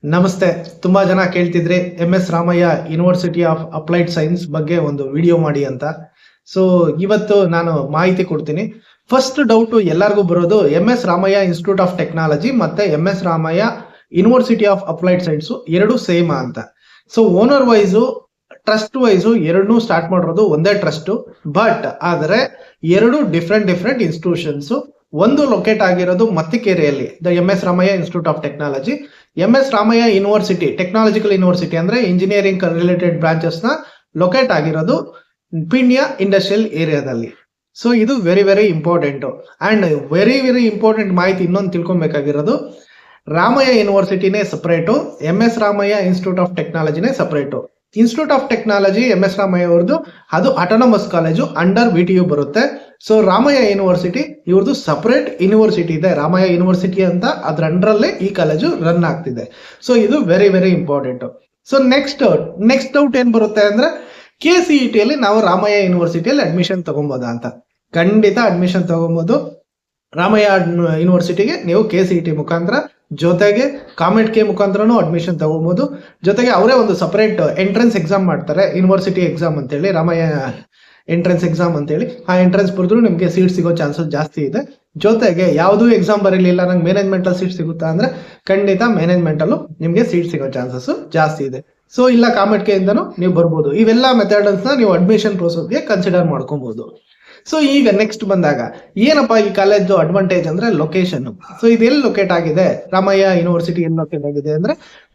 ನಮಸ್ತೆ. ತುಂಬಾ ಜನ ಕೇಳ್ತಿದ್ರೆ MS Ramaiah university of applied science ಬಗ್ಗೆ ಒಂದು ವಿಡಿಯೋ ಮಾಡಿ ಅಂತ. ಸೊ ಇವತ್ತು ನಾನು ಮಾಹಿತಿ ಕೊಡ್ತೀನಿ. ಫಸ್ಟ್ ಡೌಟ್ ಎಲ್ಲರಿಗೂ ಬರೋದು MS Ramaiah institute of technology ಮತ್ತೆ MS Ramaiah university of applied science ಎರಡು ಸೇಮ್ ಅಂತ. So owner wise trust wise ಎರಡನ್ನೂ ಸ್ಟಾರ್ಟ್ ಮಾಡಿರೋದು ಒಂದೇ ಟ್ರಸ್ಟ್, ಬಟ್ ಆದರೆ ಎರಡು ಡಿಫ್ರೆಂಟ್ ಇನ್ಸ್ಟಿಟ್ಯೂಷನ್ಸ್. ಒಂದು ಲೊಕೇಟ್ ಆಗಿರೋದು ಮತ್ತಿಕೆರೆಯಲ್ಲಿ the MS Ramaiah institute of technology. MS Ramaiah university technological university ಅಂದ್ರೆ ಇಂಜಿನಿಯರಿಂಗ್ ರಿಲೇಟೆಡ್ ಬ್ರಾಂಚಸ್ ನ ಲೊಕೇಟ್ ಆಗಿರೋದು ಪಿಣ್ಯ ಇಂಡಸ್ಟ್ರಿಯಲ್ ಏರಿಯಾದಲ್ಲಿ. ಸೊ ಇದು very important and very important ಮಾಹಿತಿ ಇನ್ನೊಂದು ತಿಳ್ಕೊಬೇಕಾಗಿರೋದು, ರಾಮಯ್ಯ ಯೂನಿವರ್ಸಿಟಿನೇ separate, MS Ramaiah institute of ಟೆಕ್ನಾಲಜಿನೇ separate. Institute of technology MS Ramaiah ಅವ್ರದ್ದು ಅದು ಆಟೋನಮಸ್ ಕಾಲೇಜು ಅಂಡರ್ VTU ಬರುತ್ತೆ. ಸೊ ರಾಮಯ್ಯ ಯೂನಿವರ್ಸಿಟಿ ಇವ್ರದ್ದು ಸಪರೇಟ್ ಯೂನಿವರ್ಸಿಟಿ ಇದೆ, ರಾಮಯ್ಯ ಯೂನಿವರ್ಸಿಟಿ ಅಂತ, ಅದ್ರ ಅಂಡರಲ್ಲೇ ಈ ಕಾಲೇಜು ರನ್ ಆಗ್ತಿದೆ. ಸೊ ಇದು very important. So next doubt ಏನ್ ಬರುತ್ತೆ ಅಂದ್ರೆ, KCET ಅಲ್ಲಿ ನಾವು ರಾಮಯ್ಯ ಯೂನಿವರ್ಸಿಟಿಯಲ್ಲಿ ಅಡ್ಮಿಷನ್ ತಗೊಬೋದಾ ಅಂತ. ಖಂಡಿತ ಅಡ್ಮಿಷನ್ ತಗೊಬೋದು. ರಾಮಯ್ಯ ಯೂನಿವರ್ಸಿಟಿಗೆ ನೀವು KCET ಮುಖಾಂತರ, ಜೊತೆಗೆ ಕಾಮೆಂಟ್ ಕೆ ಮುಖಾಂತರನೂ ಅಡ್ಮಿಷನ್ ತಗೋಬಹುದು. ಜೊತೆಗೆ ಅವರೇ ಒಂದು ಸಪರೇಟ್ ಎಂಟ್ರೆನ್ಸ್ ಎಕ್ಸಾಮ್ ಮಾಡ್ತಾರೆ, ಯೂನಿವರ್ಸಿಟಿ ಎಕ್ಸಾಮ್ ಅಂತೇಳಿ, ರಾಮಯ್ಯ ಎಂಟ್ರೆನ್ಸ್ ಎಕ್ಸಾಮ್ ಅಂತೇಳಿ. ಆ ಎಂಟ್ರೆನ್ಸ್ ಬರೆದ್ರು ನಿಮಗೆ ಸೀಟ್ ಸಿಗೋ ಚಾನ್ಸಸ್ ಜಾಸ್ತಿ ಇದೆ. ಜೊತೆಗೆ ಯಾವುದೂ ಎಕ್ಸಾಮ್ ಬರೀಲಿಲ್ಲ, ನಂಗೆ ಮ್ಯಾನೇಜ್ಮೆಂಟಲ್ಲಿ ಸೀಟ್ ಸಿಗುತ್ತಾ ಅಂದ್ರೆ ಖಂಡಿತ ಮ್ಯಾನೇಜ್ಮೆಂಟಲ್ಲೂ ನಿಮಗೆ ಸೀಟ್ ಸಿಗೋ ಚಾನ್ಸಸ್ ಜಾಸ್ತಿ ಇದೆ. ಸೊ ಇಲ್ಲ ಕಾಮೆಂಟ್ ಕೆ ಇಂದನೂ ನೀವು ಬರ್ಬೋದು. ಇವೆಲ್ಲ ಮೆಥಡ್ಸ್ನ ನೀವು ಅಡ್ಮಿಷನ್ ಪ್ರೋಸೆಸ್ಗೆ ಕನ್ಸಿಡರ್ ಮಾಡ್ಕೊಬಹುದು. ಸೊ ಈಗ ನೆಕ್ಸ್ಟ್ ಬಂದಾಗ ಏನಪ್ಪಾ ಈ ಕಾಲೇಜು ಅಡ್ವಾಂಟೇಜ್ ಅಂದ್ರೆ ಲೊಕೇಶನ್. ಸೊ ಇದು ಎಲ್ಲಿ ಲೊಕೇಟ್ ಆಗಿದೆ, ರಾಮಯ್ಯ ಯೂನಿವರ್ಸಿಟಿ ಎಲ್ಲಿ ಲೊಕೇಟ್ ಆಗಿದೆ ಅಂದ್ರೆ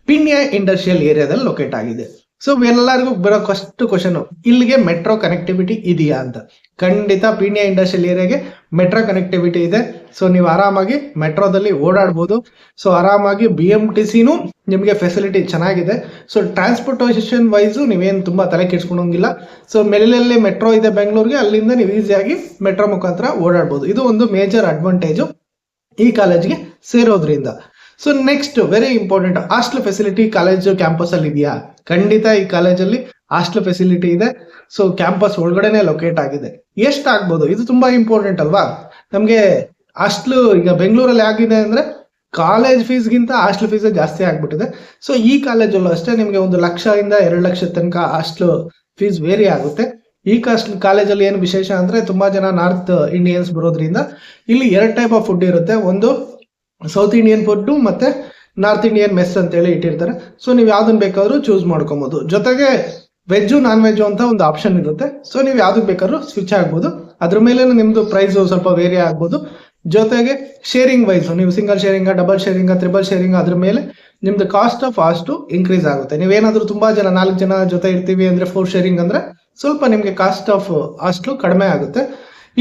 ಪಿಣ್ಯ ಇಂಡಸ್ಟ್ರಿಯಲ್ ಏರಿಯಾದಲ್ಲಿ ಲೊಕೇಟ್ ಆಗಿದೆ. ಸೊ ಎಲ್ಲರಿಗೂ ಬರೋ ಫಸ್ಟ್ ಕ್ವಶನ್, ಇಲ್ಲಿಗೆ ಮೆಟ್ರೋ ಕನೆಕ್ಟಿವಿಟಿ ಇದೆಯಾ ಅಂತ. ಖಂಡಿತ ಪಿಣ್ಯ ಇಂಡಸ್ಟ್ರಿಯಲ್ ಏರಿಯಾಗೆ ಮೆಟ್ರೋ ಕನೆಕ್ಟಿವಿಟಿ ಇದೆ. ಸೊ ನೀವು ಆರಾಮಾಗಿ ಮೆಟ್ರೋದಲ್ಲಿ ಓಡಾಡ್ಬೋದು. ಸೊ ಆರಾಮಾಗಿ BMTCನೂ ನಿಮಗೆ ಫೆಸಿಲಿಟಿ ಚೆನ್ನಾಗಿದೆ. ಸೊ ಟ್ರಾನ್ಸ್ಪೋರ್ಟೇಷನ್ ವೈಸು ನೀವೇನು ತುಂಬಾ ತಲೆ ಕೆಡ್ಸ್ಕೊಳಂಗಿಲ್ಲ. ಸೊ ಮೇಲೆಲ್ಲಿ ಮೆಟ್ರೋ ಇದೆ ಬೆಂಗಳೂರಿಗೆ, ಅಲ್ಲಿಂದ ನೀವು ಈಸಿಯಾಗಿ ಮೆಟ್ರೋ ಮುಖಾಂತರ ಓಡಾಡ್ಬೋದು. ಇದು ಒಂದು ಮೇಜರ್ ಅಡ್ವಾಂಟೇಜು ಈ ಕಾಲೇಜ್ಗೆ ಸೇರೋದ್ರಿಂದ. So next very important, hostel facility college campus ಅಲ್ಲಿ ಇದೆಯಾ? ಖಂಡಿತ ಈ ಕಾಲೇಜಲ್ಲಿ ಹಾಸ್ಟೆಲ್ ಫೆಸಿಲಿಟಿ ಇದೆ. ಸೊ ಕ್ಯಾಂಪಸ್ ಒಳಗಡೆನೆ ಲೊಕೇಟ್ ಆಗಿದೆ. ಎಷ್ಟು ಆಗ್ಬೋದು, ಇದು ತುಂಬಾ ಇಂಪಾರ್ಟೆಂಟ್ ಅಲ್ವಾ ನಮ್ಗೆ. ಹಾಸ್ಟೆಲ್ ಈಗ ಬೆಂಗಳೂರಲ್ಲಿ ಆಗಿದೆ ಅಂದ್ರೆ ಕಾಲೇಜ್ ಫೀಸ್ಗಿಂತ ಹಾಸ್ಟೆಲ್ ಫೀಸ್ ಜಾಸ್ತಿ ಆಗ್ಬಿಟ್ಟಿದೆ. ಸೊ ಈ ಕಾಲೇಜಲ್ಲೂ ಅಷ್ಟೇ ನಿಮ್ಗೆ 1 ಲಕ್ಷದಿಂದ 2 ಲಕ್ಷ ತನಕ ಹಾಸ್ಟೆಲ್ ಫೀಸ್ ವೇರಿ ಆಗುತ್ತೆ. ಈ ಕಾಲೇಜಲ್ಲಿ ಏನು ವಿಶೇಷ ಅಂದ್ರೆ, ತುಂಬಾ ಜನ ನಾರ್ತ್ ಇಂಡಿಯನ್ಸ್ ಬರೋದ್ರಿಂದ ಇಲ್ಲಿ 2 ಟೈಪ್ ಆಫ್ ಫುಡ್ ಇರುತ್ತೆ. ಒಂದು ಸೌತ್ ಇಂಡಿಯನ್ ಫುಡ್ ಮತ್ತೆ ನಾರ್ತ್ ಇಂಡಿಯನ್ ಮೆಸ್ ಅಂತೇಳಿ ಇಟ್ಟಿರ್ತಾರೆ. ಸೊ ನೀವು ಯಾವ್ದನ್ನ ಬೇಕಾದ್ರೂ ಚೂಸ್ ಮಾಡ್ಕೊಬೋದು. ಜೊತೆಗೆ ವೆಜ್ಜು ನಾನ್ ವೆಜ್ಜು ಅಂತ ಒಂದು ಆಪ್ಷನ್ ಇರುತ್ತೆ. ಸೊ ನೀವು ಯಾವ್ದಕ್ಕೆ ಬೇಕಾದ್ರೂ ಸ್ವಿಚ್ ಆಗ್ಬೋದು. ಅದ್ರ ಮೇಲೆ ನಿಮ್ದು ಪ್ರೈಸ್ ಸ್ವಲ್ಪ ವೇರಿ ಆಗ್ಬೋದು. ಜೊತೆಗೆ ಶೇರಿಂಗ್ ವೈಸ್ ನೀವು single sharing, double sharing, triple sharing, ಅದ್ರ ಮೇಲೆ ನಿಮ್ದು ಕಾಸ್ಟ್ ಆಫ್ ಹಾಸ್ಟು ಇನ್ಕ್ರೀಸ್ ಆಗುತ್ತೆ. ನೀವೇನಾದ್ರೂ ತುಂಬಾ ಜನ 4 ಜನ ಜೊತೆ ಇರ್ತೀವಿ ಅಂದ್ರೆ 4 ಶೇರಿಂಗ್ ಅಂದ್ರೆ ಸ್ವಲ್ಪ ನಿಮ್ಗೆ ಕಾಸ್ಟ್ ಆಫ್ ಹಾಸ್ಟು ಕಡಿಮೆ ಆಗುತ್ತೆ.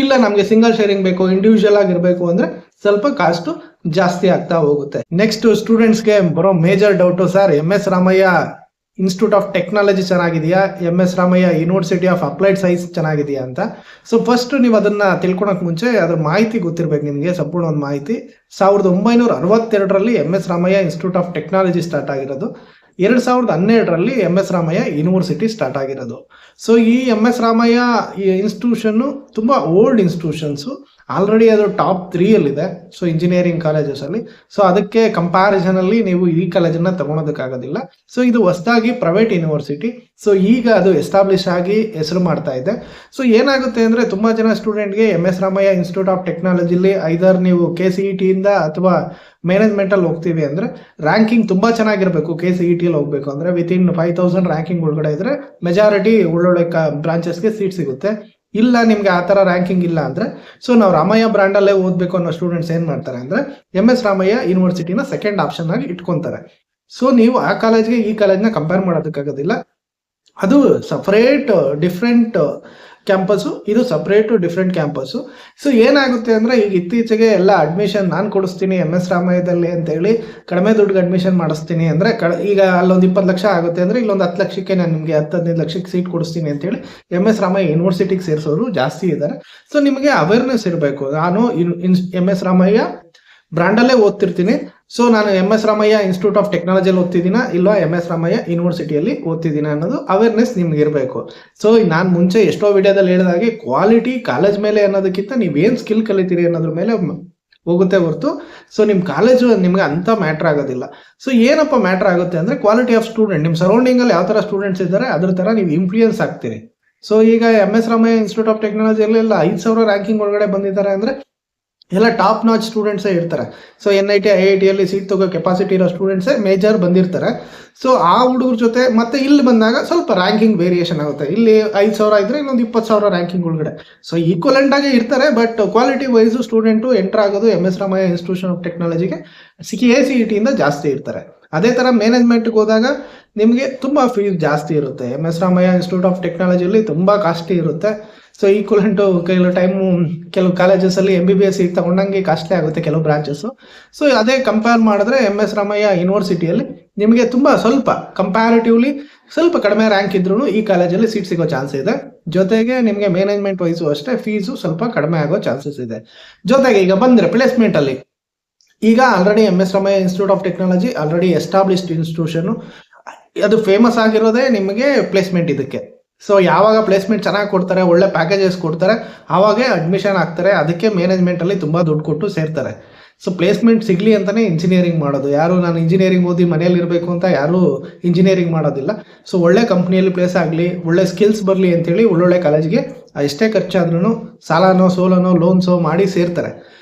ಇಲ್ಲ ನಮ್ಗೆ ಸಿಂಗಲ್ ಶೇರಿಂಗ್ ಬೇಕು, ಇಂಡಿವಿಜುವಲ್ ಆಗಿರ್ಬೇಕು ಅಂದ್ರೆ ಸ್ವಲ್ಪ ಕಾಸ್ಟ್ ಜಾಸ್ತಿ ಆಗ್ತಾ ಹೋಗುತ್ತೆ. ನೆಕ್ಸ್ಟ್ ಸ್ಟೂಡೆಂಟ್ಸ್ಗೆ ಬರೋ major doubt, sir MS Ramaiah institute of technology ಚೆನ್ನಾಗಿದೆಯಾ, MS Ramaiah university of applied science ಚೆನ್ನಾಗಿದೆಯಾ ಅಂತ. ಸೊ ಫಸ್ಟ್ ನೀವು ಅದನ್ನ ತಿಳ್ಕೊಳಕ್ ಮುಂಚೆ ಅದ್ರ ಮಾಹಿತಿ ಗೊತ್ತಿರ್ಬೇಕು ನಿಮ್ಗೆ, ಸಂಪೂರ್ಣ ಒಂದು ಮಾಹಿತಿ. 1962ರಲ್ಲಿ MS Ramaiah institute of technology start ಆಗಿರೋದು. 2012ರಲ್ಲಿ MS ರಾಮಯ್ಯ ಯೂನಿವರ್ಸಿಟಿ ಸ್ಟಾರ್ಟ್ ಆಗಿರೋದು. ಸೊ ಈ MS ರಾಮಯ್ಯ ಇನ್ಸ್ಟಿಟ್ಯೂಷನ್ ತುಂಬಾ ಓಲ್ಡ್ ಇನ್ಸ್ಟಿಟ್ಯೂಷನ್ಸ್, ಆಲ್ರೆಡಿ ಅದು ಟಾಪ್ 3 ಅಲ್ಲಿದೆ. ಸೊ ಇಂಜಿನಿಯರಿಂಗ್ ಕಾಲೇಜಸ್ ಅಲ್ಲಿ. ಸೊ ಅದಕ್ಕೆ ಕಂಪ್ಯಾರಿಸನ್ ಅಲ್ಲಿ ನೀವು ಈ ಕಾಲೇಜನ್ನ ತಗೊಳೋದಕ್ಕಾಗೋದಿಲ್ಲ. ಸೊ ಇದು ಹೊಸದಾಗಿ ಪ್ರೈವೇಟ್ ಯೂನಿವರ್ಸಿಟಿ. ಸೊ ಈಗ ಅದು ಎಸ್ಟಾಬ್ಲಿಷ್ ಆಗಿ ಹೆಸರು ಮಾಡ್ತಾ ಇದೆ. ಸೊ ಏನಾಗುತ್ತೆ ಅಂದ್ರೆ, ತುಂಬಾ ಜನ ಸ್ಟೂಡೆಂಟ್ಗೆ MS ರಾಮಯ್ಯ ಇನ್ಸ್ಟಿಟ್ಯೂಟ್ ಆಫ್ ಟೆಕ್ನಾಲಜಿಲಿ ಐದರ್ ನೀವು KCET ಇಂದ ಅಥವಾ ಮ್ಯಾನೇಜ್ಮೆಂಟ್ ಅಲ್ಲಿ ಹೋಗ್ತೀವಿ ಅಂದ್ರೆ ರ್ಯಾಂಕಿಂಗ್ ತುಂಬಾ ಚೆನ್ನಾಗಿರ್ಬೇಕು. KCET ಅಲ್ಲಿ ಹೋಗ್ಬೇಕು ಅಂದ್ರೆ ವಿತಿನ್ 5000 ರ್ಯಾಂಕಿಂಗ್ ಒಳಗಡೆ ಇದ್ರೆ ಮೆಜಾರಿಟಿ ಒಳ್ಳೊಳ್ಳೆ ಬ್ರಾಂಚಸ್ಗೆ ಸೀಟ್ ಸಿಗುತ್ತೆ. ಇಲ್ಲ ನಿಮ್ಗೆ ಆ ತರ ರ್ಯಾಂಕಿಂಗ್ ಇಲ್ಲ ಅಂದ್ರೆ, ಸೊ ನಾವು ರಾಮಯ್ಯ ಬ್ರಾಂಡ್ ಅಲ್ಲೇ ಓದ್ಬೇಕು ಅನ್ನೋ ಸ್ಟೂಡೆಂಟ್ಸ್ ಏನ್ ಮಾಡ್ತಾರೆ ಅಂದ್ರೆ MS ರಾಮಯ್ಯ ಯೂನಿವರ್ಸಿಟಿನ ಸೆಕೆಂಡ್ ಆಪ್ಷನ್ ಆಗಿ ಇಟ್ಕೊಂತಾರೆ. ಸೊ ನೀವು ಆ ಕಾಲೇಜ್ಗೆ ಈ ಕಾಲೇಜ್ನ ಕಂಪೇರ್ ಮಾಡೋದಕ್ಕಾಗೋದಿಲ್ಲ. ಅದು ಸಪರೇಟ್ ಡಿಫ್ರೆಂಟ್ ಕ್ಯಾಂಪಸ್ಸು, ಇದು ಸಪ್ರೇಟ್ ಡಿಫ್ರೆಂಟ್ ಕ್ಯಾಂಪಸ್ಸು. ಸೊ ಏನಾಗುತ್ತೆ ಅಂದ್ರೆ, ಈಗ ಇತ್ತೀಚೆಗೆ ಎಲ್ಲ ಅಡ್ಮಿಷನ್ ನಾನು ಕೊಡಿಸ್ತೀನಿ MS ರಾಮಯ್ಯದಲ್ಲಿ ಅಂತ ಹೇಳಿ ಕಡಿಮೆ ದುಡ್ಡಿಗೆ ಅಡ್ಮಿಷನ್ ಮಾಡಿಸ್ತೀನಿ ಅಂದ್ರೆ ಈಗ ಅಲ್ಲೊಂದು 20 ಲಕ್ಷ ಆಗುತ್ತೆ ಅಂದ್ರೆ ಇಲ್ಲೊಂದು 10 ಲಕ್ಷಕ್ಕೆ ನಾನು ನಿಮಗೆ 10-15 ಲಕ್ಷಕ್ಕೆ ಸೀಟ್ ಕೊಡಿಸ್ತೀನಿ ಅಂತೇಳಿ MS ರಾಮಯ್ಯ ಯೂನಿವರ್ಸಿಟಿಗೆ ಸೇರಿಸೋರು ಜಾಸ್ತಿ ಇದ್ದಾರೆ. ಸೊ ನಿಮಗೆ ಅವೇರ್ನೆಸ್ ಇರಬೇಕು, ನಾನು MS ರಾಮಯ್ಯ ಬ್ರಾಂಡಲ್ಲೇ ಓದ್ತಿರ್ತೀನಿ, ಸೊ ನಾನು MS ರಾಮಯ್ಯ ಇನ್ಸ್ಟಿಟ್ಯೂಟ್ ಆಫ್ ಟೆಕ್ನಾಲಜಿಯಲ್ಲಿ ಓದ್ತಿದ್ದೀನ, ಇಲ್ಲ MS ರಾಮಯ್ಯ ಯೂನಿವರ್ಸಿಟಿಯಲ್ಲಿ ಓದ್ತಿದ್ದೀನ ಅನ್ನೋದು ಅವೇರ್ನೆಸ್ ನಿಮ್ಗೆ ಇರಬೇಕು. ಸೊ ನಾನು ಮುಂಚೆ ಎಷ್ಟೋ ವಿಡಿಯೋದಲ್ಲಿ ಹೇಳಿದಾಗೆ ಕ್ವಾಲಿಟಿ ಕಾಲೇಜ್ ಮೇಲೆ ಅನ್ನೋದಕ್ಕಿಂತ ನೀವೇನು ಸ್ಕಿಲ್ ಕಲಿತೀರಿ ಅನ್ನೋದ್ರ ಮೇಲೆ ಹೋಗುತ್ತೆ ಹೊರತು ಸೊ ನಿಮ್ಮ ಕಾಲೇಜು ನಿಮ್ಗೆ ಅಂತ ಮ್ಯಾಟ್ರ್ ಆಗೋದಿಲ್ಲ. ಸೊ ಏನಪ್ಪ ಮ್ಯಾಟ್ರ್ ಆಗುತ್ತೆ ಅಂದರೆ ಕ್ವಾಲಿಟಿ ಆಫ್ ಸ್ಟೂಡೆಂಟ್, ನಿಮ್ಮ ಸರೌಂಡಿಂಗಲ್ಲಿ ಯಾವ ಥರ ಸ್ಟೂಡೆಂಟ್ಸ್ ಇದ್ದಾರೆ ಅದ್ರ ಥರ ನೀವು ಇನ್ಫ್ಲೂಯೆನ್ಸ್ ಆಗ್ತೀರಿ. ಸೊ ಈಗ MS ರಾಮಯ್ಯ ಇನ್ಸ್ಟಿಟ್ಯೂಟ್ ಆಫ್ ಟೆಕ್ನಾಲಜಿಯಲ್ಲಿ ಎಲ್ಲ 5,000 ರ್ಯಾಂಕಿಂಗ್ ಒಳಗಡೆ ಬಂದಿದ್ದಾರೆ ಅಂದರೆ ಎಲ್ಲ ಟಾಪ್ ನಾಚ್ ಸ್ಟೂಡೆಂಟ್ಸೇ ಇರ್ತಾರೆ. ಸೊ NIT IITಯಲ್ಲಿ ಸೀಟ್ ತಗೋ ಕೆಪಾಸಿಟಿ ಇರೋ ಸ್ಟೂಡೆಂಟ್ಸೇ ಮೇಜರ್ ಬಂದಿರ್ತಾರೆ. ಸೊ ಆ ಹುಡುಗರ ಜೊತೆ ಮತ್ತೆ ಇಲ್ಲಿ ಬಂದಾಗ ಸ್ವಲ್ಪ ರ್ಯಾಂಕಿಂಗ್ ವೇರಿಯೇಷನ್ ಆಗುತ್ತೆ. ಇಲ್ಲಿ 5,000 ಇದ್ರೆ ಇನ್ನೊಂದು 20,000 ರ್ಯಾಂಕಿಂಗ್ ಒಳಗಡೆ ಸೊ ಈಕ್ವಲೆಂಟ್ ಆಗಿ ಇರ್ತಾರೆ. But quality wise student enter ಆಗೋದು MS ರಾಮಯ್ಯ ಇನ್ಸ್ಟಿಟ್ಯೂಷನ್ ಆಫ್ ಟೆಕ್ನಾಲಜಿಗೆ KCET ಇಂದ ಜಾಸ್ತಿ ಇರ್ತಾರೆ. ಅದೇ ಥರ ಮ್ಯಾನೇಜ್ಮೆಂಟ್ಗೆ ಹೋದಾಗ ನಿಮಗೆ ತುಂಬ ಫೀಸ್ ಜಾಸ್ತಿ ಇರುತ್ತೆ. MS ರಾಮಯ್ಯ ಇನ್ಸ್ಟಿಟ್ಯೂಟ್ ಆಫ್ ಟೆಕ್ನಾಲಜಿಯಲ್ಲಿ ತುಂಬ ಕಾಸ್ಟ್ಲಿ ಇರುತ್ತೆ. ಸೊ ಈಕ್ವಲೆಂಟು ಕೆಲವು ಟೈಮು ಕೆಲವು ಕಾಲೇಜಸಲ್ಲಿ MBBS ಸೀಟ್ ತಗೊಂಡಂಗೆ ಕಾಸ್ಟ್ಲಿ ಆಗುತ್ತೆ ಕೆಲವು ಬ್ರಾಂಚಸ್ಸು. ಸೊ ಅದೇ ಕಂಪೇರ್ ಮಾಡಿದ್ರೆ MS ರಾಮಯ್ಯ ಯೂನಿವರ್ಸಿಟಿಯಲ್ಲಿ ನಿಮಗೆ ತುಂಬ ಸ್ವಲ್ಪ ಕಂಪ್ಯಾರಿಟಿವ್ಲಿ ಸ್ವಲ್ಪ ಕಡಿಮೆ ರ್ಯಾಂಕ್ ಇದ್ರೂ ಈ ಕಾಲೇಜಲ್ಲಿ ಸೀಟ್ ಸಿಗೋ ಚಾನ್ಸ್ ಇದೆ. ಜೊತೆಗೆ ನಿಮಗೆ ಮ್ಯಾನೇಜ್ಮೆಂಟ್ ವೈಸು ಅಷ್ಟೇ ಫೀಸು ಸ್ವಲ್ಪ ಕಡಿಮೆ ಆಗೋ ಚಾನ್ಸಸ್ ಇದೆ. ಜೊತೆಗೆ ಈಗ ಬಂದರೆ ಪ್ಲೇಸ್ಮೆಂಟಲ್ಲಿ ಈಗ already MS Ramaiah institute of technology already established institution, ಅದು ಫೇಮಸ್ ಆಗಿರೋದೇ ನಿಮಗೆ ಪ್ಲೇಸ್ಮೆಂಟ್ ಇದಕ್ಕೆ. ಸೊ ಯಾವಾಗ ಪ್ಲೇಸ್ಮೆಂಟ್ ಚೆನ್ನಾಗಿ ಕೊಡ್ತಾರೆ, ಒಳ್ಳೆ ಪ್ಯಾಕೇಜಸ್ ಕೊಡ್ತಾರೆ, ಆವಾಗೇ ಅಡ್ಮಿಷನ್ ಆಗ್ತಾರೆ. ಅದಕ್ಕೆ ಮ್ಯಾನೇಜ್ಮೆಂಟಲ್ಲಿ ತುಂಬ ದುಡ್ಡು ಕೊಟ್ಟು ಸೇರ್ತಾರೆ. ಸೊ ಪ್ಲೇಸ್ಮೆಂಟ್ ಸಿಗಲಿ ಅಂತಲೇ ಇಂಜಿನಿಯರಿಂಗ್ ಮಾಡೋದು. ಯಾರು ನಾನು ಇಂಜಿನಿಯರಿಂಗ್ ಓದಿ ಮನೇಲಿ ಇರಬೇಕು ಅಂತ ಯಾರೂ ಇಂಜಿನಿಯರಿಂಗ್ ಮಾಡೋದಿಲ್ಲ. ಸೊ ಒಳ್ಳೆ ಕಂಪ್ನಿಯಲ್ಲಿ ಪ್ಲೇಸ್ ಆಗಲಿ, ಒಳ್ಳೆ ಸ್ಕಿಲ್ಸ್ ಬರಲಿ ಅಂತೇಳಿ ಒಳ್ಳೊಳ್ಳೆ ಕಾಲೇಜಿಗೆ ಎಷ್ಟೇ ಖರ್ಚಾದ್ರೂ ಸಾಲನೋ ಸೋಲನೋ ಲೋನ್ಸೋ ಮಾಡಿ ಸೇರ್ತಾರೆ.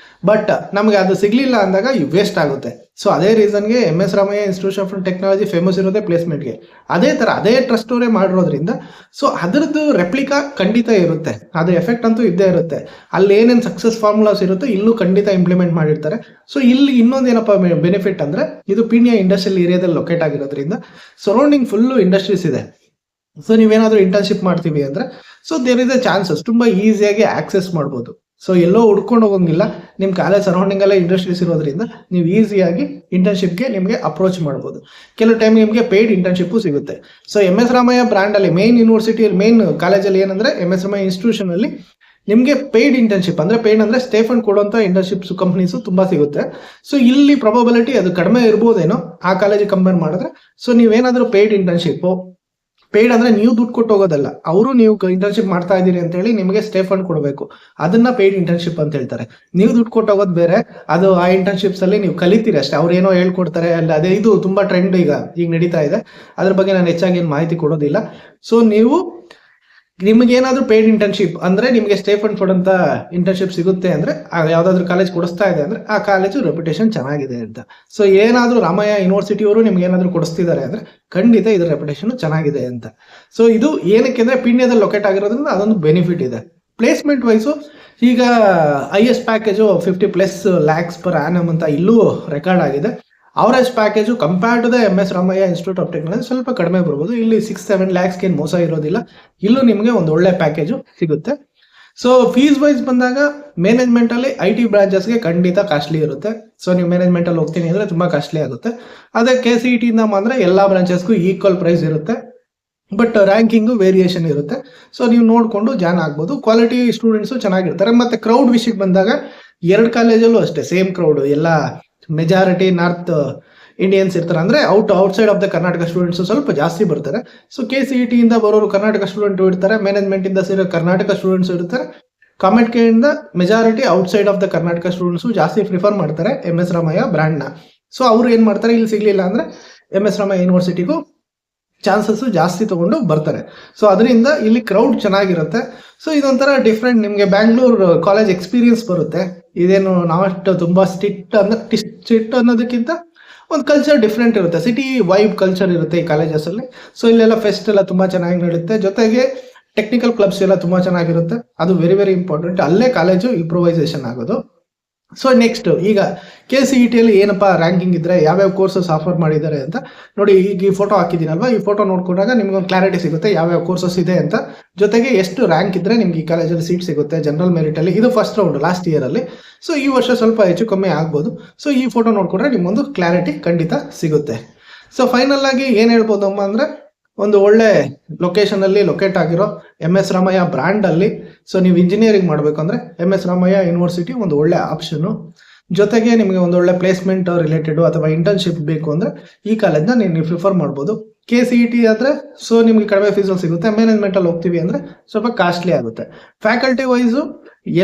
ಬಟ್ ನಮಗೆ ಅದು ಸಿಗಲಿಲ್ಲ ಅಂದಾಗ ವೇಸ್ಟ್ ಆಗುತ್ತೆ. ಸೊ ಅದೇ ರೀಸನ್ಗೆ MS Ramaiah institute of technology famous ಇರೋದೇ ಪ್ಲೇಸ್ಮೆಂಟ್ಗೆ. ಅದೇ ಥರ ಅದೇ ಟ್ರಸ್ಟ್ ಅವರೇ ಮಾಡಿರೋದ್ರಿಂದ ಸೊ ಅದರದ್ದು ರೆಪ್ಲಿಕಾ ಖಂಡಿತ ಇರುತ್ತೆ, ಅದು ಎಫೆಕ್ಟ್ ಅಂತೂ ಇದ್ದೇ ಇರುತ್ತೆ. ಅಲ್ಲಿ ಏನೇನು ಸಕ್ಸಸ್ ಫಾರ್ಮುಲಾಸ್ ಇರುತ್ತೋ ಇಲ್ಲೂ ಖಂಡಿತ ಇಂಪ್ಲಿಮೆಂಟ್ ಮಾಡಿರ್ತಾರೆ. ಸೊ ಇಲ್ಲಿ ಇನ್ನೊಂದೇನಪ್ಪ ಬೆನಿಫಿಟ್ ಅಂದರೆ ಇದು ಪೀಣ್ಯ ಇಂಡಸ್ಟ್ರಿಯಲ್ ಏರಿಯಾದಲ್ಲಿ ಲೊಕೇಟ್ ಆಗಿರೋದ್ರಿಂದ ಸರೌಂಡಿಂಗ್ ಫುಲ್ಲು ಇಂಡಸ್ಟ್ರೀಸ್ ಇದೆ. ಸೊ ನೀವೇನಾದರೂ ಇಂಟರ್ನ್ಶಿಪ್ ಮಾಡ್ತೀವಿ ಅಂದರೆ so there is a chances ತುಂಬ ಈಸಿಯಾಗಿ ಆಕ್ಸೆಸ್ ಮಾಡ್ಬೋದು. ಸೊ ಎಲ್ಲೋ ಹುಡ್ಕೊಂಡು ಹೋಗೋಂಗಿಲ್ಲ, ನಿಮ್ಮ ಕಾಲೇಜ್ ಸರೌಂಡಿಂಗಲ್ಲೇ ಇಂಡಸ್ಟ್ರೀಸ್ ಇರೋದ್ರಿಂದ ನೀವು ಈಸಿಯಾಗಿ ಇಂಟರ್ನ್ಶಿಪ್ಗೆ ನಿಮಗೆ ಅಪ್ರೋಚ್ ಮಾಡ್ಬೋದು. ಕೆಲವು ಟೈಮ್ ನಿಮಗೆ ಪೇಯ್ಡ್ ಇಂಟರ್ನ್ಶಿಪ್ಪು ಸಿಗುತ್ತೆ. ಸೊ MS ರಾಮಯ್ಯ ಬ್ರ್ಯಾಂಡಲ್ಲಿ ಮೇನ್ ಯೂನಿವರ್ಸಿಟಿಯಲ್ಲಿ ಮೇನ್ ಕಾಲೇಜಲ್ಲಿ ಏನಂದರೆ MS ರಾಮಯ್ಯ ಇನ್ಸ್ಟಿಟ್ಯೂಷನಲ್ಲಿ ನಿಮಗೆ ಪೇಯ್ಡ್ ಇಂಟರ್ನ್ಶಿಪ್ ಅಂದರೆ ಪೇಯ್ಡ್ ಅಂದರೆ ಸ್ಟೇಫಂಡ್ ಕೊಡುವಂಥ ಇಂಟರ್ನ್ಶಿಪ್ಸ್ ಕಂಪ್ನೀಸು ತುಂಬ ಸಿಗುತ್ತೆ. ಸೊ ಇಲ್ಲಿ ಪ್ರಾಬಬಿಲಿಟಿ ಅದು ಕಡಿಮೆ ಇರ್ಬೋದೇನೋ ಆ ಕಾಲೇಜಿಗೆ ಕಂಪೇರ್ ಮಾಡಿದ್ರೆ. ಸೊ ನೀವೇನಾದರೂ ಪೇಯ್ಡ್ ಇಂಟರ್ನ್ಶಿಪ್ಪು, ಪೇಯ್ಡ್ ಅಂದರೆ ನೀವು ದುಡ್ಡು ಕೊಟ್ಟು ಹೋಗೋದಲ್ಲ, ಅವರು ನೀವು ಇಂಟರ್ನ್ಶಿಪ್ ಮಾಡ್ತಾ ಇದ್ದೀರಿ ಅಂತೇಳಿ ನಿಮಗೆ ಸ್ಟೇ ಫಂಡ್ ಕೊಡಬೇಕು, ಅದನ್ನ ಪೇಯ್ಡ್ ಇಂಟರ್ನ್ಶಿಪ್ ಅಂತ ಹೇಳ್ತಾರೆ. ನೀವು ದುಡ್ಡು ಕೊಟ್ಟು ಹೋಗೋದು ಬೇರೆ, ಅದು ಆ ಇಂಟರ್ನ್ಶಿಪ್ಸಲ್ಲಿ ನೀವು ಕಲಿತೀರಿ ಅಷ್ಟೇ, ಅವ್ರು ಏನೋ ಹೇಳ್ಕೊಡ್ತಾರೆ ಅಲ್ಲ. ಅದೇ ಇದು ತುಂಬ ಟ್ರೆಂಡ್ ಈಗ ನಡೀತಾ ಇದೆ, ಅದ್ರ ಬಗ್ಗೆ ನಾನು ಹೆಚ್ಚಾಗಿ ಏನು ಮಾಹಿತಿ ಕೊಡೋದಿಲ್ಲ. ಸೊ ನೀವು ನಿಮಗೇನಾದರೂ ಪೇಯ್ಡ್ ಇಂಟರ್ನ್ಶಿಪ್ ಅಂದರೆ ನಿಮಗೆ ಸ್ಟೇ ಫಂಡ್ ಕೊಡೋಂಥ ಇಂಟರ್ನ್ಶಿಪ್ ಸಿಗುತ್ತೆ ಅಂದರೆ ಯಾವುದಾದ್ರೂ ಕಾಲೇಜ್ ಕೊಡಿಸ್ತಾ ಇದೆ ಅಂದರೆ ಆ ಕಾಲೇಜು ರೆಪ್ಯುಟೇಷನ್ ಚೆನ್ನಾಗಿದೆ ಅಂತ. ಸೊ ಏನಾದರೂ ರಾಮಯ್ಯ ಯೂನಿವರ್ಸಿಟಿಯವರು ನಿಮ್ಗೆ ಏನಾದರೂ ಕೊಡಿಸ್ತಿದ್ದಾರೆ ಅಂದರೆ ಖಂಡಿತ ಇದರ ರೆಪ್ಯುಟೇಷನ್ ಚೆನ್ನಾಗಿದೆ ಅಂತ. ಸೊ ಇದು ಏನಕ್ಕೆ ಅಂದರೆ ಪೀಣ್ಯದಲ್ಲಿ ಲೊಕೇಟ್ ಆಗಿರೋದ್ರಿಂದ ಅದೊಂದು ಬೆನಿಫಿಟ್ ಇದೆ. ಪ್ಲೇಸ್ಮೆಂಟ್ ವೈಸು ಈಗ highest package 50+ lakhs per annum ಅಂತ ಇಲ್ಲೂ ರೆಕಾರ್ಡ್ ಆಗಿದೆ. Average package compared to the MS Ramaiah institute of technology ಸ್ವಲ್ಪ ಕಡಿಮೆ ಬರ್ಬೋದು. ಇಲ್ಲಿ 6-7 lakhs ಏನು ಮೋಸ ಇರೋದಿಲ್ಲ, ಇಲ್ಲೂ ನಿಮಗೆ ಒಂದು ಒಳ್ಳೆ ಪ್ಯಾಕೇಜು ಸಿಗುತ್ತೆ. ಸೊ ಫೀಸ್ ವೈಸ್ ಬಂದಾಗ ಮ್ಯಾನೇಜ್ಮೆಂಟಲ್ಲಿ IT ಬ್ರಾಂಚಸ್ಗೆ ಖಂಡಿತ ಕಾಸ್ಟ್ಲಿ ಇರುತ್ತೆ. ಸೊ ನೀವು ಮ್ಯಾನೇಜ್ಮೆಂಟಲ್ಲಿ ಹೋಗ್ತೀನಿ ಅಂದರೆ ತುಂಬ ಕಾಸ್ಟ್ಲಿ ಆಗುತ್ತೆ. ಅದೇ KCET ಇಂದ ಬಂದರೆ ಎಲ್ಲ ಬ್ರಾಂಚಸ್ಗೂ ಈಕ್ವಲ್ ಪ್ರೈಸ್ ಇರುತ್ತೆ, ಬಟ್ ರ್ಯಾಂಕಿಂಗು ವೇರಿಯೇಷನ್ ಇರುತ್ತೆ. ಸೊ ನೀವು ನೋಡಿಕೊಂಡು ಜಾಯ್ನ್ ಆಗ್ಬೋದು. ಕ್ವಾಲಿಟಿ ಸ್ಟೂಡೆಂಟ್ಸು ಚೆನ್ನಾಗಿರ್ತಾರೆ. ಮತ್ತು ಕ್ರೌಡ್ ವಿಷಯಕ್ಕೆ ಬಂದಾಗ 2 ಕಾಲೇಜಲ್ಲೂ ಅಷ್ಟೇ ಸೇಮ್ ಕ್ರೌಡು, ಎಲ್ಲ ಮೆಜಾರಿಟಿ ನಾರ್ತ್ ಇಂಡಿಯನ್ಸ್ ಇರ್ತಾರೆ. ಅಂದರೆ outside of the Karnataka students ಸ್ವಲ್ಪ ಜಾಸ್ತಿ ಬರ್ತಾರೆ. ಸೊ KCET ಇಂದ ಬರೋರು ಕರ್ನಾಟಕ ಸ್ಟೂಡೆಂಟು ಇರ್ತಾರೆ, ಮ್ಯಾನೇಜ್ಮೆಂಟಿಂದ ಸೇರೋ ಕರ್ನಾಟಕ ಸ್ಟೂಡೆಂಟ್ಸು ಇರ್ತಾರೆ. ಕಾಮೆಂಟ್ ಕೆಯಿಂದ majority outside of the Karnataka students ಜಾಸ್ತಿ ಪ್ರಿಫರ್ ಮಾಡ್ತಾರೆ MS ರಾಮಯ್ಯ ಬ್ರ್ಯಾಂಡ್ನ. ಸೊ ಅವ್ರು ಏನು ಮಾಡ್ತಾರೆ, ಇಲ್ಲಿ ಸಿಗಲಿಲ್ಲ ಅಂದರೆ MS ರಾಮಯ್ಯ ಯೂನಿವರ್ಸಿಟಿಗೂ ಚಾನ್ಸಸ್ಸು ಜಾಸ್ತಿ ತೊಗೊಂಡು ಬರ್ತಾರೆ. ಸೊ ಅದರಿಂದ ಇಲ್ಲಿ ಕ್ರೌಡ್ ಚೆನ್ನಾಗಿರುತ್ತೆ. ಸೊ ಇದೊಂಥರ ಡಿಫ್ರೆಂಟ್, ನಿಮಗೆ ಬ್ಯಾಂಗ್ಳೂರು ಕಾಲೇಜ್ ಎಕ್ಸ್ಪೀರಿಯನ್ಸ್ ಬರುತ್ತೆ. ಇದೇನು ನಾವಷ್ಟು ತುಂಬ ಸ್ಟ್ರಿಕ್ಟ್ ಅನ್ನೋದಕ್ಕಿಂತ ಒಂದು ಕಲ್ಚರ್ ಡಿಫ್ರೆಂಟ್ ಇರುತ್ತೆ, ಸಿಟಿ ವೈಬ್ ಕಲ್ಚರ್ ಇರುತ್ತೆ ಈ ಕಾಲೇಜಸಲ್ಲಿ. ಸೊ ಇಲ್ಲೆಲ್ಲ ಫೆಸ್ಟ್ ಎಲ್ಲ ತುಂಬ ಚೆನ್ನಾಗಿ ನಡೆಯುತ್ತೆ. ಜೊತೆಗೆ ಟೆಕ್ನಿಕಲ್ ಕ್ಲಬ್ಸ್ ಎಲ್ಲ ತುಂಬ ಚೆನ್ನಾಗಿರುತ್ತೆ. ಅದು ವೆರಿ ವೆರಿ ಇಂಪಾರ್ಟೆಂಟ್. ಅಲ್ಲೇ ಕಾಲೇಜು ಇಂಪ್ರೂವೈಸೇಷನ್ ಆಗೋದು. ಸೊ ನೆಕ್ಸ್ಟ್ ಈಗ KCETಯಲ್ಲಿ ಏನಪ್ಪ ರ್ಯಾಂಕಿಂಗ್ ಇದ್ರೆ ಯಾವ್ಯಾವ ಕೋರ್ಸಸ್ ಆಫರ್ ಮಾಡಿದ್ದಾರೆ ಅಂತ ನೋಡಿ. ಈಗ ಈ ಫೋಟೋ ಹಾಕಿದ್ದೀನಲ್ವಾ, ಈ ಫೋಟೋ ನೋಡ್ಕೊಂಡಾಗ ನಿಮ್ಗೆ ಒಂದು ಕ್ಲಾರಿಟಿ ಸಿಗುತ್ತೆ ಯಾವ್ಯಾವ ಕೋರ್ಸಸ್ ಇದೆ ಅಂತ. ಜೊತೆಗೆ ಎಷ್ಟು ರ್ಯಾಂಕ್ ಇದ್ರೆ ನಿಮ್ಗೆ ಈ ಕಾಲೇಜಲ್ಲಿ ಸೀಟ್ ಸಿಗುತ್ತೆ ಜನರಲ್ ಮೆರಿಟಲ್ಲಿ. ಇದು ಫಸ್ಟ್ ರೌಂಡ್ ಲಾಸ್ಟ್ ಇಯರಲ್ಲಿ. ಸೊ ಈ ವರ್ಷ ಸ್ವಲ್ಪ ಹೆಚ್ಚು ಕಮ್ಮಿ ಆಗ್ಬೋದು. ಸೊ ಈ ಫೋಟೋ ನೋಡ್ಕೊಂಡ್ರೆ ನಿಮ್ಗೊಂದು ಕ್ಲಾರಿಟಿ ಖಂಡಿತ ಸಿಗುತ್ತೆ. ಸೊ ಫೈನಲ್ ಆಗಿ ಏನು ಹೇಳ್ಬೋದಮ್ಮ ಅಂದರೆ, ಒಂದು ಒಳ್ಳೆ ಲೊಕೇಶನಲ್ಲಿ ಲೊಕೇಟ್ ಆಗಿರೋ MS ರಾಮಯ್ಯ ಬ್ರ್ಯಾಂಡಲ್ಲಿ ಸೊ ನೀವು ಇಂಜಿನಿಯರಿಂಗ್ ಮಾಡಬೇಕು ಅಂದರೆ MS ರಾಮಯ್ಯ ಯೂನಿವರ್ಸಿಟಿ ಒಂದು ಒಳ್ಳೆ ಆಪ್ಷನು. ಜೊತೆಗೆ ನಿಮಗೆ ಒಂದು ಒಳ್ಳೆ ಪ್ಲೇಸ್ಮೆಂಟ್ ರಿಲೇಟೆಡು ಅಥವಾ ಇಂಟರ್ನ್ಶಿಪ್ ಬೇಕು ಅಂದರೆ ಈ ಕಾಲೇಜ್ನ ನೀವು ಪ್ರಿಫರ್ ಮಾಡ್ಬೋದು. KCET ಆದ್ರೆ ಸೊ ನಿಮ್ಗೆ ಕಡಿಮೆ ಫೀಸಲ್ಲಿ ಸಿಗುತ್ತೆ. ಮ್ಯಾನೇಜ್ಮೆಂಟ್ ಅಲ್ಲಿ ಹೋಗ್ತೀವಿ ಅಂದ್ರೆ ಸ್ವಲ್ಪ ಕಾಸ್ಟ್ಲಿ ಆಗುತ್ತೆ. ಫ್ಯಾಕಲ್ಟಿ ವೈಸು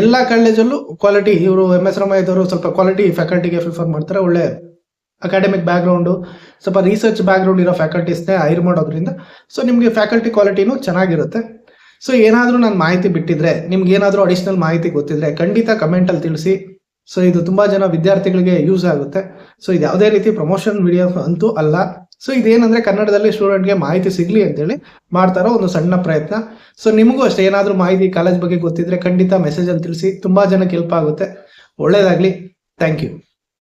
ಎಲ್ಲ ಕಾಲೇಜಲ್ಲೂ ಕ್ವಾಲಿಟಿ, ಇವರು MS ರಾಮಯ್ಯದವರು ಸ್ವಲ್ಪ ಕ್ವಾಲಿಟಿ ಫ್ಯಾಕಲ್ಟಿಗೆ ಪ್ರಿಫರ್ ಮಾಡ್ತಾರೆ. ಒಳ್ಳೆ ಅಕಾಡೆಮಿಕ್ ಬ್ಯಾಕ್ಗ್ರೌಂಡು, ಸ್ವಲ್ಪ ರಿಸರ್ಚ್ ಬ್ಯಾಕ್ಗ್ರೌಂಡ್ ಇರೋ ಫ್ಯಾಕಲ್ಟೀಸ್ನೇ ಹೈರ್ ಮಾಡೋದ್ರಿಂದ ಸೊ ನಿಮಗೆ ಫ್ಯಾಕಲ್ಟಿ ಕ್ವಾಲಿಟಿನೂ ಚೆನ್ನಾಗಿರುತ್ತೆ. ಸೊ ಏನಾದರೂ ನಾನು ಮಾಹಿತಿ ಬಿಟ್ಟಿದ್ರೆ, ನಿಮ್ಗೆ ಏನಾದರೂ ಅಡಿಷನಲ್ ಮಾಹಿತಿ ಗೊತ್ತಿದ್ರೆ ಖಂಡಿತ ಕಮೆಂಟಲ್ಲಿ ತಿಳಿಸಿ. ಸೊ ಇದು ತುಂಬಾ ಜನ ವಿದ್ಯಾರ್ಥಿಗಳಿಗೆ ಯೂಸ್ ಆಗುತ್ತೆ. ಸೊ ಇದು ಯಾವುದೇ ರೀತಿ ಪ್ರಮೋಷನ್ ವಿಡಿಯೋ ಅಂತೂ ಅಲ್ಲ. ಸೊ ಇದೇನಂದ್ರೆ ಕನ್ನಡದಲ್ಲಿ ಸ್ಟೂಡೆಂಟ್ಗೆ ಮಾಹಿತಿ ಸಿಗ್ಲಿ ಅಂತೇಳಿ ಮಾಡ್ತಾರೋ ಒಂದು ಸಣ್ಣ ಪ್ರಯತ್ನ. ಸೊ ನಿಮಗೂ ಅಷ್ಟೇ ಏನಾದರೂ ಮಾಹಿತಿ ಕಾಲೇಜ್ ಬಗ್ಗೆ ಗೊತ್ತಿದ್ರೆ ಖಂಡಿತ ಮೆಸೇಜಲ್ಲಿ ತಿಳಿಸಿ. ತುಂಬಾ ಜನಕ್ಕೆ ಹೆಲ್ಪ್ ಆಗುತ್ತೆ. ಒಳ್ಳೇದಾಗ್ಲಿ. Thank you.